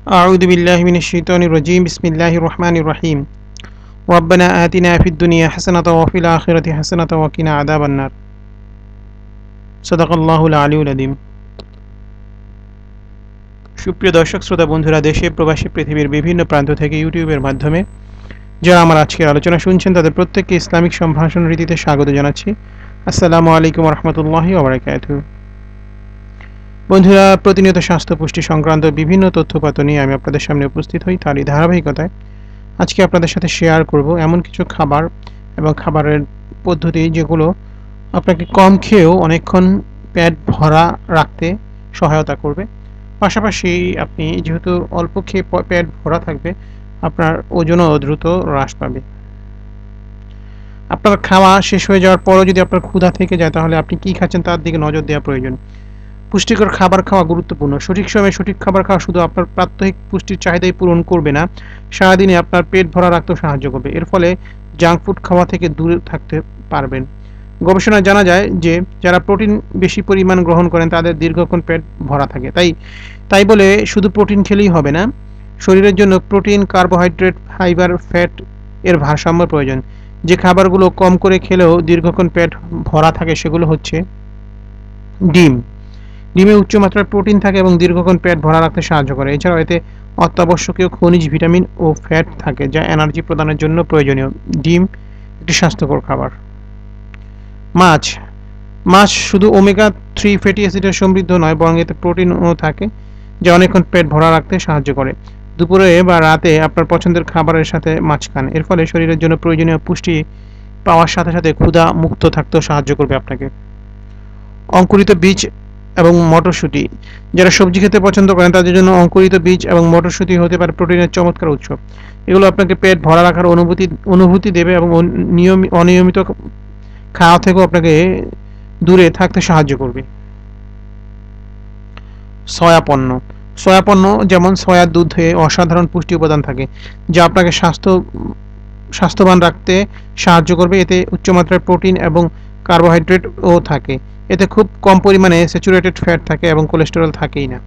أعوذ بالله من الشيطان الرجيم بسم الله الرحمن الرحيم ربنا آتنا في الدنيا حسنة وفي الآخرة حسنة وقنا عذاب النار صدق الله العلي العظيم সুপ্রিয় দর্শক শ্রোতা বন্ধুরা দেশে প্রবাসী পৃথিবীর বিভিন্ন প্রান্ত থেকে ইউটিউবের মাধ্যমে যারা আমার আজকের আলোচনা শুনছেন তাদের প্রত্যেককে ইসলামিক সম্ভাষণ রীতিতে স্বাগত জানাচ্ছি। আসসালামু আলাইকুম রহমতুল্লাহি ওয়া বারাকাতুহু। বন্ধুরা, প্রতিনিয়ত স্বাস্থ্য পুষ্টি সংক্রান্ত বিভিন্ন তথ্যপাত্র নিয়ে আমি আপনাদের সামনে উপস্থিত হই। তারই ধারাবাহিকতায় আজকে আপনাদের সাথে শেয়ার করব এমন কিছু খাবার এবং খাবারের পদ্ধতি যেগুলো আপনাকে কম খেয়েও অনেকক্ষণ পেট ভরা রাখতে সহায়তা করবে। পাশাপাশি আপনি যেহেতু অল্প খেয়ে পেট ভরা থাকবে, আপনার ওজনও দ্রুত হ্রাস পাবে। আপনার খাওয়া শেষ হয়ে যাওয়ার পরও যদি আপনার ক্ষুধা থেকে যায়, তাহলে আপনি কী খাচ্ছেন তার দিকে নজর দেওয়া প্রয়োজন। পুষ্টিকর খাবার খাওয়া গুরুত্বপূর্ণ। সঠিক সময়ে সঠিক খাবার খাওয়া শুধু আপনার প্রাত্যহিক পুষ্টির চাহিদাই পূরণ করবে না, সারাদিনে আপনার পেট ভরা রাখতেও সাহায্য করবে। এর ফলে জাঙ্ক ফুড খাওয়া থেকে দূরে থাকতে পারবেন। গবেষণায় জানা যায় যে যারা প্রোটিন বেশি পরিমাণ গ্রহণ করেন তাদের দীর্ঘক্ষণ পেট ভরা থাকে। তাই বলে শুধু প্রোটিন খেলেই হবে না, শরীরের জন্য প্রোটিন, কার্বোহাইড্রেট, ফাইবার, ফ্যাট এর ভারসাম্য প্রয়োজন। যে খাবারগুলো কম করে খেলেও দীর্ঘক্ষণ পেট ভরা থাকে সেগুলো হচ্ছে ডিম। ডিমে উচ্চমাত্রার প্রোটিন থাকে এবং দীর্ঘক্ষণ পেট ভরা রাখতে সাহায্য করে। এছাড়াও এতে অত্যাবশ্যকীয় খনিজ, ভিটামিন ও ফ্যাট থাকে যা এনার্জি প্রদানের জন্য প্রয়োজনীয়। ডিম একটি স্বাস্থ্যকর খাবার। মাছ শুধু ওমেগা 3 ফ্যাটি অ্যাসিডের সমৃদ্ধ নয়, বরং এতে প্রোটিনও থাকে যা অনেকক্ষণ পেট ভরা রাখতে সাহায্য করে। দুপুরে বা রাতে আপনার পছন্দের খাবারের সাথে মাছ খান, এর ফলে শরীরের জন্য প্রয়োজনীয় পুষ্টি পাওয়ার সাথে সাথে ক্ষুধা মুক্ত থাকতেও সাহায্য করবে আপনাকে। অঙ্কুরিত বীজ এবং মটরশুঁটি। যারা সবজি খেতে পছন্দ করেন তাদের জন্য অঙ্কুরিত বীজ এবং মটরশুঁটি হতে পারে প্রোটিনের চমৎকার উৎস। এগুলো আপনাকে পেট ভরা রাখার অনুভূতি দেবে এবং অনিয়মিত খাওয়া থেকেও আপনাকে দূরে থাকতে সাহায্য করবে। সয়া পণ্য যেমন সয়ার দুধে অসাধারণ পুষ্টি উপাদান থাকে যা আপনাকে স্বাস্থ্যবান রাখতে সাহায্য করবে। এতে উচ্চমাত্রার প্রোটিন এবং কার্বোহাইড্রেটও থাকে। এতে খুব কম পরিমাণে স্যাচুরেটেড ফ্যাট থাকে এবং কোলেস্টেরল থাকেই না।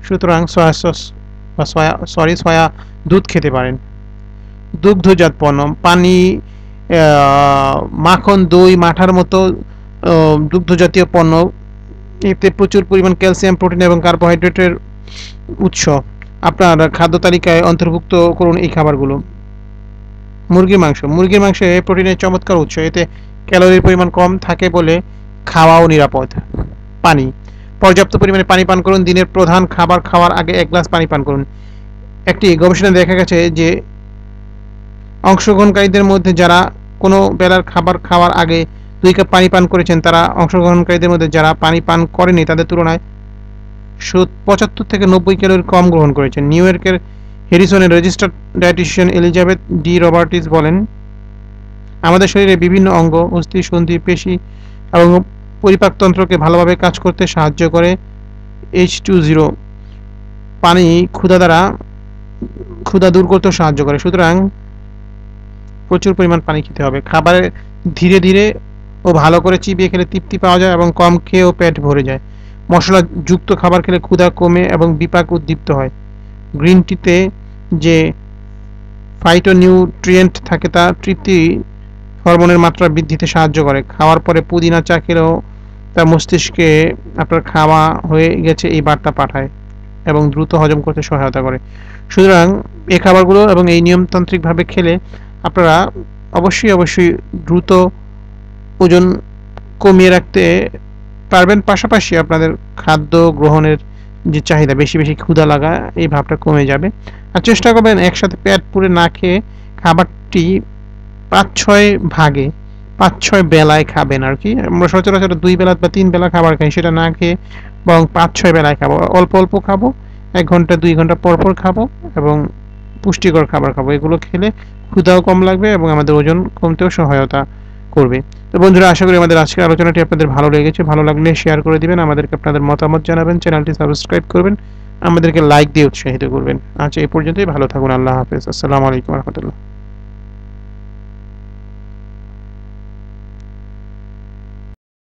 সুতরাং সয়া দুধ খেতে পারেন। দুগ্ধজাত পণ্য, পানি, মাখন, দই, মাঠার মতো দুগ্ধজাতীয় পণ্য, এতে প্রচুর পরিমাণ ক্যালসিয়াম, প্রোটিন এবং কার্বোহাইড্রেটের উৎস। আপনার খাদ্য তালিকায় অন্তর্ভুক্ত করুন এই খাবারগুলো। মুরগির মাংসে প্রোটিনের চমৎকার উৎস। এতে ক্যালোরির পরিমাণ কম থাকে বলে খাওয়াও নিরাপদ। পানি, পর্যাপ্ত পরিমাণে পানি পান করুন। দিনের প্রধান খাবার খাওয়ার আগে 1 গ্লাস পানি পান করুন। একটি গবেষণায় দেখা গেছে যে অংশগ্রহণকারীদের মধ্যে যারা কোনো বেলার খাবার খাওয়ার আগে 2 কাপ পানি পান করেছেন, তারা অংশগ্রহণকারীদের মধ্যে যারা পানি পান করেনি তাদের তুলনায় 75 থেকে 90 ক্যালোরি কম গ্রহণ করেছেন। নিউ ইয়র্কের হ্যারিসনের registered dietitian Elizabeth De Robertis বলেন, আমাদের শরীরে বিভিন্ন অঙ্গ, অস্থি, সন্ধি, পেশি এবং পরিপাকতন্ত্রকে ভালোভাবে কাজ করতে সাহায্য করে H2O। পানি ক্ষুধা দূর করতে সাহায্য করে। সুতরাং প্রচুর পরিমাণ পানি খেতে হবে। খাবারে ধীরে ধীরে ও ভালো করে চিবিয়ে খেলে তৃপ্তি পাওয়া যায় এবং কম খেয়েও পেট ভরে যায়। মশলা যুক্ত খাবার খেলে ক্ষুধা কমে এবং বিপাক উদ্দীপ্ত হয়। গ্রিন টিতে যে ফাইটোনিউট্রিয়েন্ট থাকে তা তৃপ্তি হরমোনের মাত্রা বৃদ্ধিতে সাহায্য করে। খাওয়ার পরে পুদিনা চা খেলেও তা মস্তিষ্কে আপনার খাওয়া হয়ে গেছে এই বার্তা পাঠায় এবং দ্রুত হজম করতে সহায়তা করে। সুতরাং এই খাবারগুলো এবং এই নিয়মতান্ত্রিকভাবে খেলে আপনারা অবশ্যই দ্রুত ওজন কমিয়ে রাখতে পারবেন। পাশাপাশি আপনাদের খাদ্য গ্রহণের যে চাহিদা, বেশি ক্ষুধা লাগা, এই ভাবটা কমে যাবে। আর চেষ্টা করবেন একসাথে পেট পুরে না খেয়ে খাবারটি 5-6 বেলায় খাবেন আর কি। আমরা সচরাচর 2 বেলা বা 3 বেলা খাবার খাই, সেটা না খেয়ে বরং 5-6 বেলায় খাবো। অল্প খাবো, 1 ঘন্টা 2 ঘন্টা পর খাবো এবং পুষ্টিকর খাবার খাবো। এগুলো খেলে ক্ষুধাও কম লাগবে এবং আমাদের ওজন কমতেও সহায়তা করবে। তো বন্ধুরা, আশা করি আমাদের আজকের আলোচনাটি আপনাদের ভালো লেগেছে। ভালো লাগলে শেয়ার করে দিবেন, আমাদেরকে আপনাদের মতামত জানাবেন, চ্যানেলটি সাবস্ক্রাইব করবেন, আমাদেরকে লাইক দিয়ে উৎসাহিত করবেন। আচ্ছা, এই পর্যন্তই। ভালো থাকুন। আল্লাহ হাফেজ। আসসালামু আলাইকুম রহমতুল্লাহ।